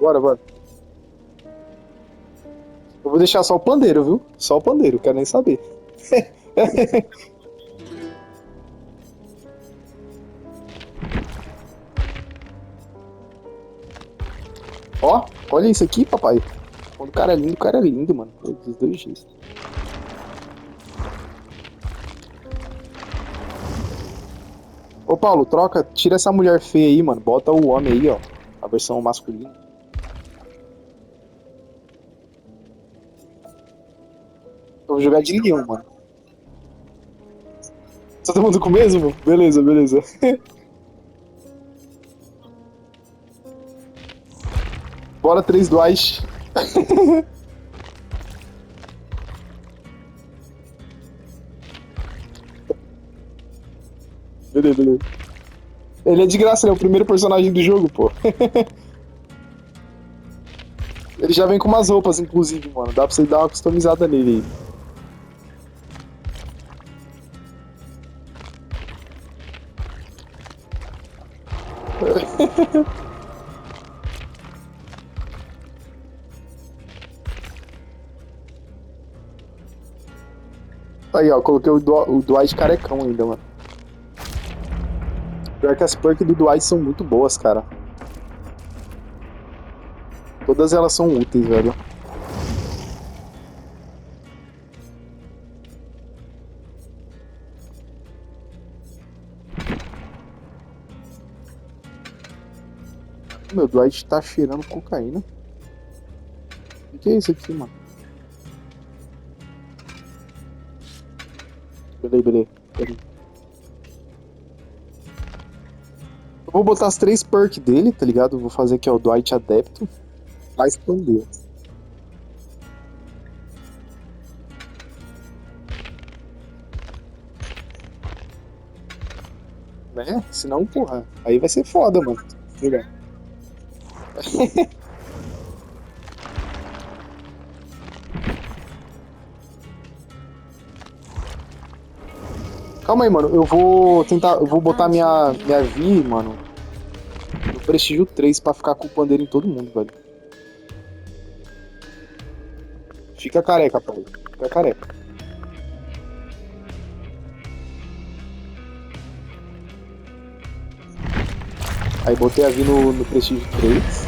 Bora, bora. Eu vou deixar só o pandeiro, viu? Só o pandeiro, quero nem saber. Ó, olha isso aqui, papai. Quando o cara é lindo, mano. Dos dois jeitos. Ô, Paulo, troca, tira essa mulher feia aí, mano. Bota o homem aí, ó. A versão masculina. Eu vou jogar de leão, mano. Todo mundo com o mesmo? Beleza, beleza. Bora, três Dwight. Beleza, beleza. Ele é de graça, ele é o primeiro personagem do jogo, pô. Ele já vem com umas roupas, inclusive, mano. Dá pra você dar uma customizada nele aí. Aí, ó, coloquei o Dwight carecão ainda, mano. Pior que as perks do Dwight são muito boas, cara. Todas elas são úteis, velho. Meu, Dwight tá cheirando cocaína. O que é isso aqui, mano? Beleza, beleza. Eu vou botar as três perks dele, tá ligado? Vou fazer aqui, ó, o Dwight Adepto. Vai esconder. Né? Senão, porra, aí vai ser foda, mano. Legal. Calma aí, mano. Eu vou tentar. Eu vou botar minha V, mano, no Prestígio 3 pra ficar com o pandeiro em todo mundo, velho. Fica careca, Paulo. Fica careca. Aí botei a V no Prestígio 3.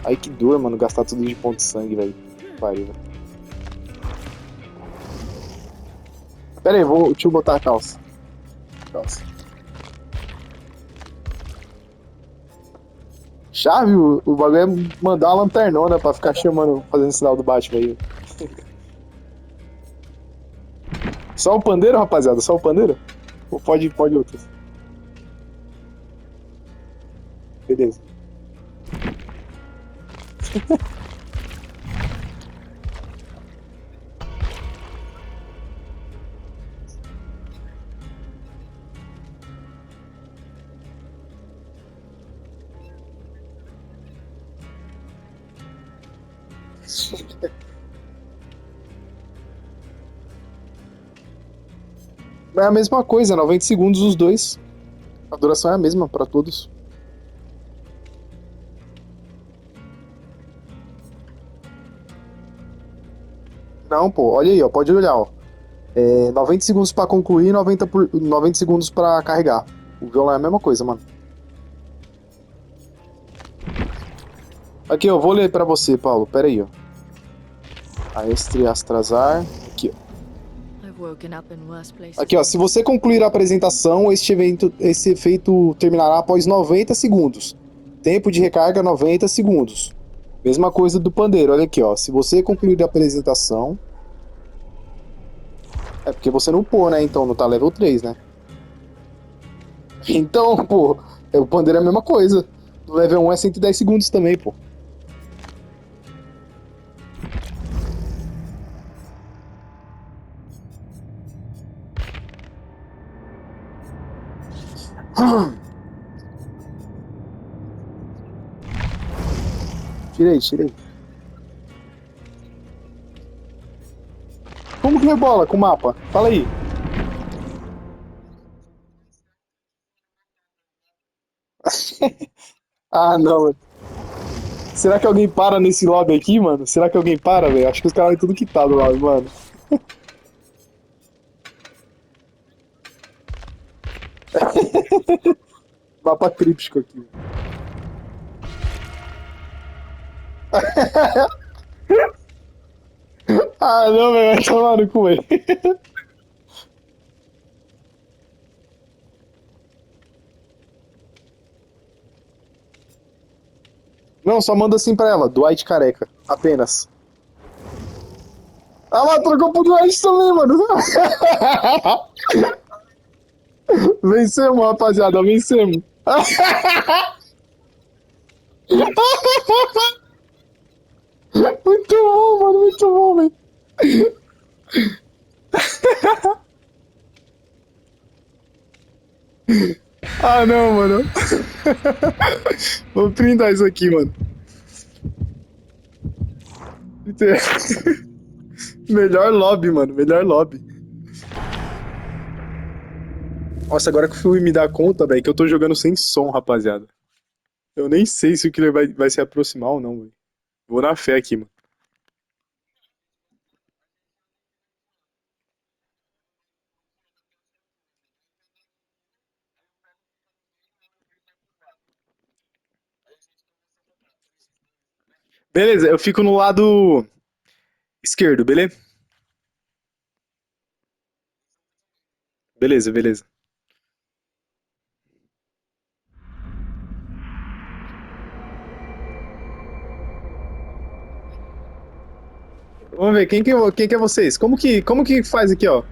Aí que dor, mano, gastar tudo de ponto de sangue, velho. Pariu, velho. Pera aí, deixa eu botar a calça. Calça. Chave, o bagulho é mandar uma lanternona pra ficar chamando, fazendo sinal do Batman aí. Só o pandeiro, rapaziada? Só o pandeiro? Ou pode outros? Beleza. É a mesma coisa, 90 segundos os dois. A duração é a mesma pra todos. Não, pô, olha aí, ó, pode olhar, ó. 90 segundos pra concluir, 90 segundos pra carregar. O violão é a mesma coisa, mano. Aqui, eu vou ler pra você, Paulo. Pera aí, ó. Aestre Astrazar. Aqui, ó. Aqui, ó. Se você concluir a apresentação, esse efeito terminará após 90 segundos. Tempo de recarga 90 segundos. Mesma coisa do pandeiro. Olha aqui, ó. Se você concluir a apresentação. É porque você não pô, né? Então não tá level 3, né? Então, pô, o pandeiro é a mesma coisa. No level 1 é 110 segundos também, pô. Tirei, tirei. Como que rebola com o mapa? Fala aí. Ah, não, mano. Será que alguém para nesse lobby aqui, mano? Será que alguém para, velho? Acho que os caras vão tudo quitado lá, mano. Mapa críptico aqui. Ah, não, velho. Vai tomar no cu, velho. Não, só manda assim pra ela. Dwight careca. Apenas. Ah lá, trocou pro Dwight também, mano. Vencemos, rapaziada. Vencemos. Muito bom, mano. Muito bom, velho. Ah, não, mano. Vou printar isso aqui, mano. Melhor lobby, mano. Melhor lobby. Nossa, agora que eu fui me dar conta, velho, que eu tô jogando sem som, rapaziada. Eu nem sei se o killer vai se aproximar ou não, velho. Vou na fé aqui, mano. Beleza, eu fico no lado esquerdo, beleza? Beleza, beleza. Vamos ver, quem que é vocês? Como que faz aqui, ó?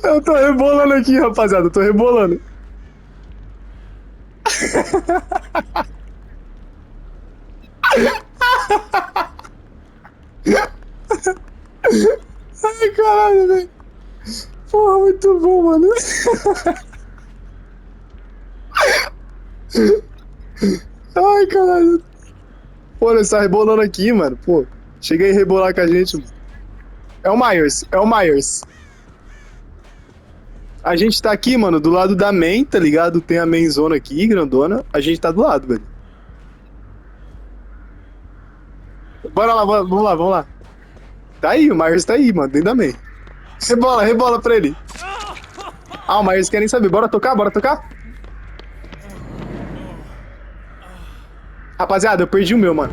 Eu tô rebolando aqui, rapaziada. Eu tô rebolando. Ai, caralho, velho. Porra, muito bom, mano. Ai, caralho. Pô, você tá rebolando aqui, mano. Pô, chega aí rebolar com a gente, mano. É o Myers, é o Myers. A gente tá aqui, mano, do lado da main, tá ligado? Tem a main zona aqui, grandona. A gente tá do lado, velho. Bora lá, vamos lá, vamos lá. Tá aí, o Myers tá aí, mano, dentro da main. Rebola, rebola pra ele. Ah, o Myers quer nem saber. Bora tocar, bora tocar? Rapaziada, eu perdi o meu, mano.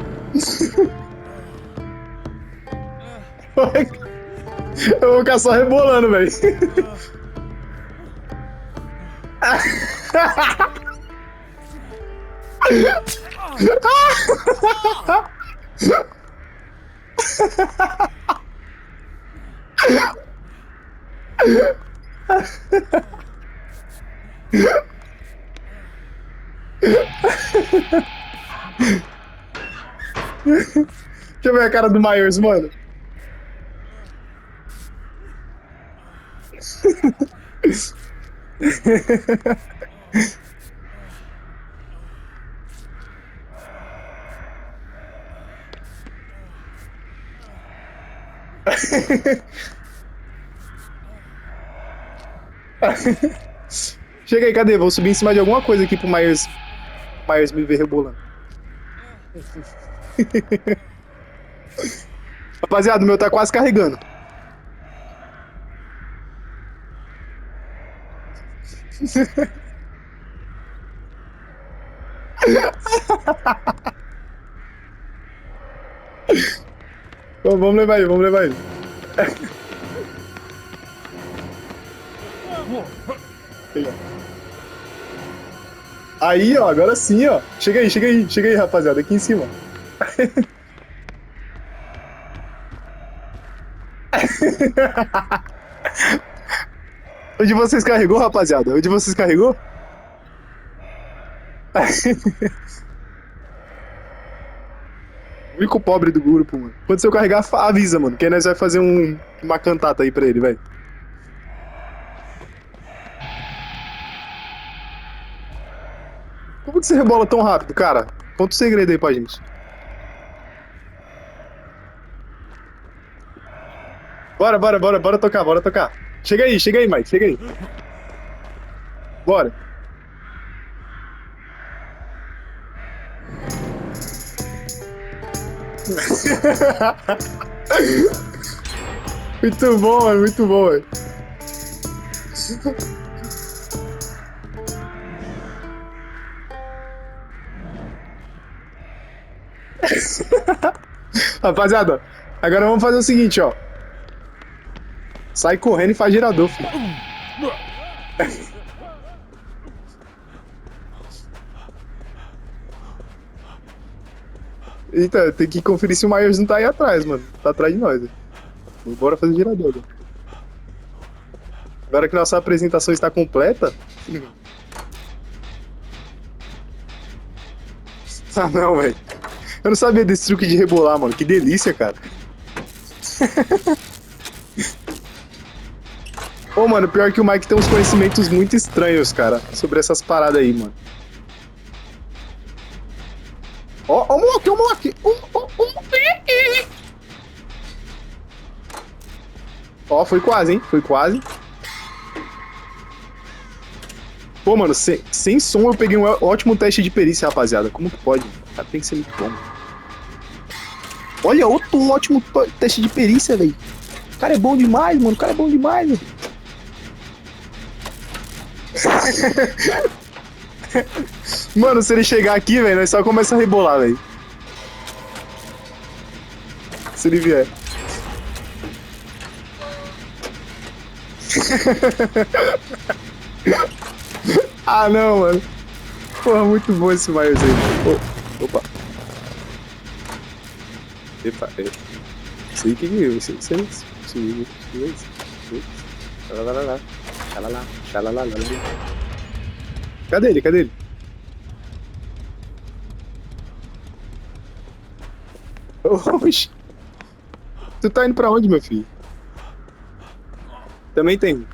Eu vou ficar só rebolando, velho. Deixa eu ver a cara do Myers, mano. Chega aí, cadê? Vou subir em cima de alguma coisa aqui pro Myers me ver rebolando. Rapaziada, o meu tá quase carregando. Vamos levar ele, vamos levar ele. Aí, ó, agora sim, ó. Chega aí, rapaziada, aqui em cima. Onde vocês carregou, rapaziada? Onde vocês carregou? O único pobre do grupo, mano. Quando você carregar, avisa, mano. Que aí nós vai fazer uma cantata aí pra ele, velho. Como que você rebola tão rápido, cara? Conta o segredo aí pra gente. Bora tocar, bora tocar. Chega aí, Mike, chega aí. Bora. Muito bom, mano, muito bom, velho. Rapaziada, agora vamos fazer o seguinte, ó. Sai correndo e faz girador, filho. Eita, tem que conferir se o Myers não tá aí atrás, mano. Tá atrás de nós. Né? Bora fazer girador. Né? Agora que nossa apresentação está completa. Ah, não, velho. Eu não sabia desse truque de rebolar, mano. Que delícia, cara. Ô, mano, pior que o Mike tem uns conhecimentos muito estranhos, cara, sobre essas paradas aí, mano. Ó, o moleque, o moleque. Ó, foi quase, hein? Foi quase. Pô, mano, sem som eu peguei um ótimo teste de perícia, rapaziada. Como que pode? Cara, tem que ser muito bom. Olha, outro ótimo teste de perícia, velho. O cara é bom demais, mano. O cara é bom demais, velho. Mano, se ele chegar aqui, velho, nós só começa a rebolar, velho. Se ele vier. Ah, não, mano. Porra, muito bom esse Myers aí. Oh, opa. Epa, é. Sei que eu, sei. Cadê ele? Cadê ele? Oxi. Tu tá indo pra onde, meu filho? Também tem.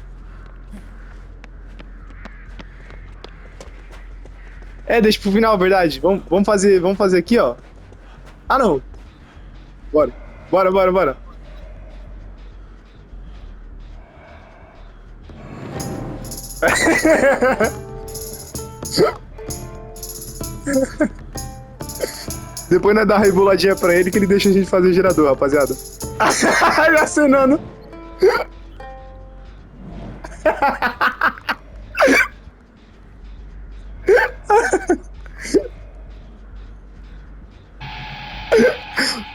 É, deixa pro final, verdade. Vamos fazer aqui, ó. Ah, não. Bora. Depois nós dá uma reboladinha pra ele que ele deixa a gente fazer gerador, rapaziada. Ele acenando.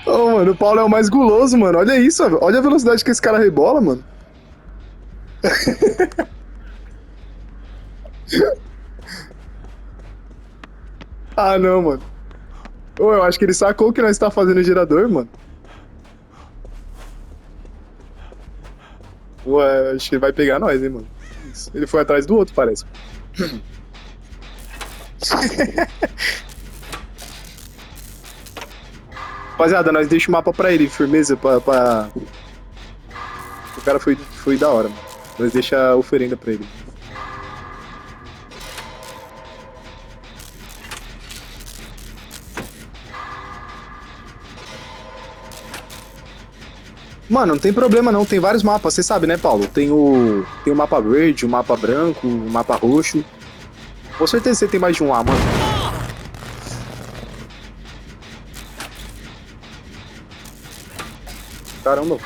Oh, mano, o Paulo é o mais guloso, mano. Olha isso, olha a velocidade que esse cara rebola, mano. Ah, não, mano. Oh, eu acho que ele sacou que nós tá fazendo gerador, mano. Ué, acho que ele vai pegar nós, hein, mano. Ele foi atrás do outro, parece. Rapaziada, nós deixa o mapa pra ele, firmeza, pra... O cara foi da hora, mano. Nós deixa a oferenda pra ele. Mano, não tem problema não, tem vários mapas, você sabe, né, Paulo? Tem o mapa verde, o mapa branco, o mapa roxo. Com certeza você tem mais de um lá, mano. Caramba.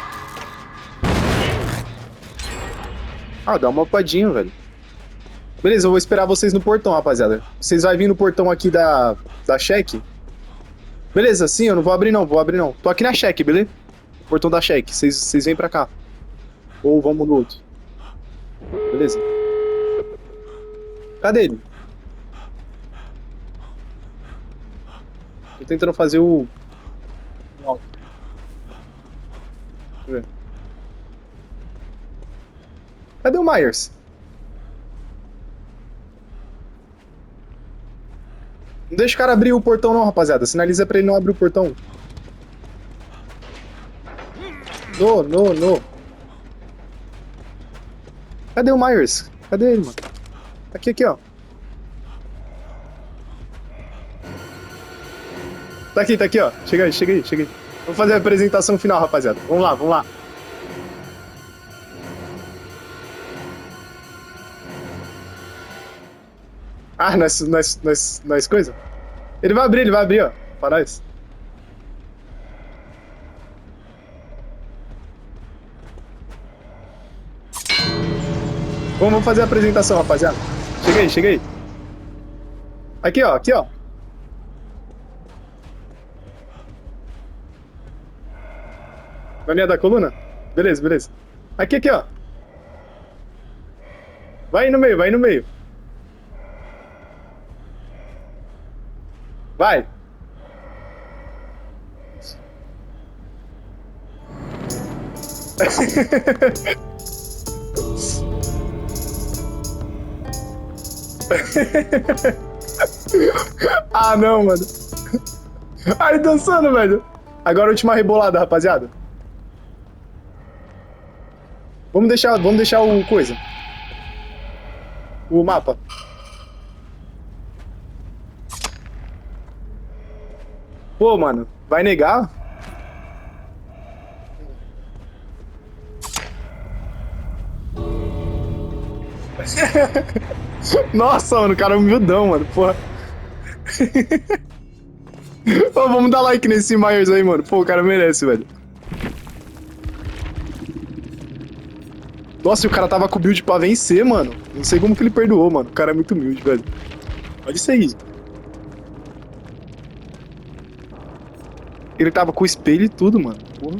Ah, dá uma mapadinha, velho. Beleza, eu vou esperar vocês no portão, rapaziada. Vocês vão vir no portão aqui da cheque? Beleza, sim, eu não vou abrir não. Tô aqui na cheque, beleza? Portão da cheque, vocês vêm pra cá. Ou vamos no outro. Beleza. Cadê ele? Tô tentando fazer o... Deixa eu ver. Cadê o Myers? Não deixa o cara abrir o portão não, rapaziada. Sinaliza pra ele não abrir o portão. No. Cadê o Myers? Cadê ele, mano? Tá aqui, ó. Tá aqui, ó. Chega aí. Vamos fazer a apresentação final, rapaziada. Vamos lá. Ah, nós coisa? Ele vai abrir, ó. Pra nós. Vamos fazer a apresentação, rapaziada. Chega aí, chega aí. Aqui, ó, aqui, ó. Na linha da coluna? Beleza, beleza. Aqui, aqui, ó. Vai aí no meio, vai aí no meio. Vai. Ah, não, mano. Ai, dançando, velho. Agora a última rebolada, rapaziada. Vamos deixar o coisa. O mapa. Pô, mano, vai negar? Nossa, mano, o cara é humildão, mano, porra. Pô, vamos dar like nesse Myers aí, mano. Pô, o cara merece, velho. Nossa, e o cara tava com build pra vencer, mano. Não sei como que ele perdoou, mano. O cara é muito humilde, velho. Olha isso aí. Ele tava com o espelho e tudo, mano. Porra.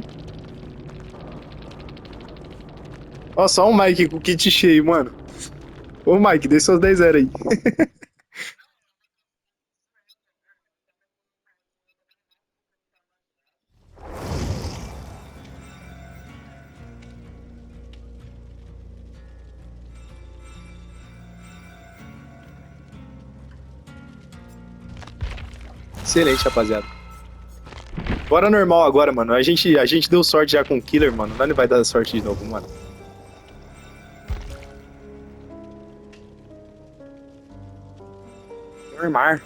Ó, só o Mike com o kit cheio, mano. Ô, Mike, dê suas 10 0 aí. Excelente, rapaziada. Bora normal agora, mano. A gente deu sorte já com o Killer, mano. Nós não vai dar sorte de novo, mano. Normal.